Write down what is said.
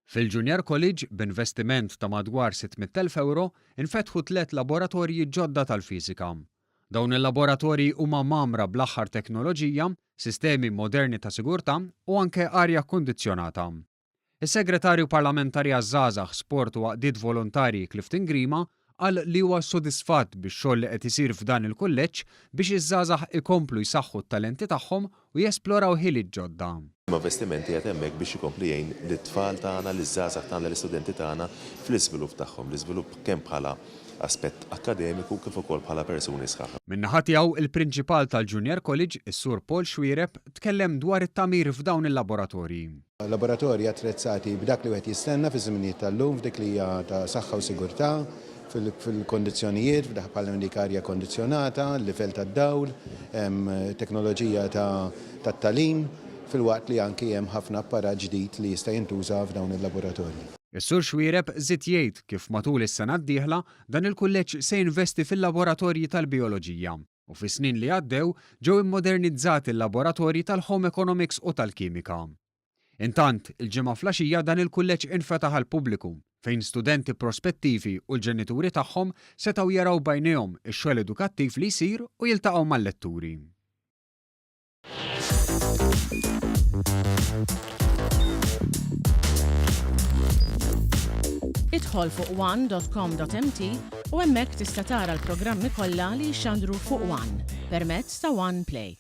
Fil-Junior College b'investiment ta' madwar 600,000 euro infetħu 3 laboratorji ġodda tal-fiżika. Dawn il-laboratorji huma mamra bl-aħħar teknoloġija, sistemi moderni ta' sigurtà u anke arja kkundizzjonata. Is-Segretarju Parlamentari għaż-Żgħażagħ, Sport u Għaqdiet Volontarji Clifton Grima qal li huwa sodisfatt bix-xogħol li qed isir f'dan il-kulleġġ biex iż-żgħażagħ ikomplu jsaħħu t-talenti tagħhom u jesploraw ħiliet ġodda. Investimenti qed hemmhekk biex ikompli jgħin lit-tfal tagħna, liż-żgħażagħ tagħna, l-istudenti tagħna fl-iżvilupp tagħhom, l-iżvilupp kemm bħala aspett akademiku kif ukoll bħala persuni sħaħ. Min-naħa tiegħu il-prinċipal tal-Junior College, is-Sur Paul Xwiereb, tkellem dwar it-tagħmir f'dawn il-laboratorji. Laboratorji attrezzati b'dak li wieħed jistenna fiż-żminijiet tal-lum f'dik li hija ta' saħħa u sigurtà, fil-kondizzjonijiet, f'dak bħala arja kondizzjonata, l-livell tad-dawl, teknoloġija tat-tagħlim, fil-waqt li anki hemm ħafna apparat ġdid li jista' jintuża f'dawn il-laboratorji. Is-Sur Xwiereb żied jgħid kif matul is-sena d-dieħla dan il-kulleġġ se jinvesti fil-laboratorji tal-bioloġija u fis-snin li għaddew ġew immodernizzati l-laboratorji tal-Home Economics u tal-Kimika. Intant, il-ġimgħa flaxija dan il-kulleġġ infetaħ għall-pubbliku fejn studenti prospettivi u l-ġenituri tagħhom setgħu jaraw bajnejhom ix-xogħol edukattiv li jsir u jiltaqgħu mal-letturi. Idħol fuq one.com.mt u hemmhekk tista' tara l-programmi kollha li jxandru fuq One permezz ta' One Play.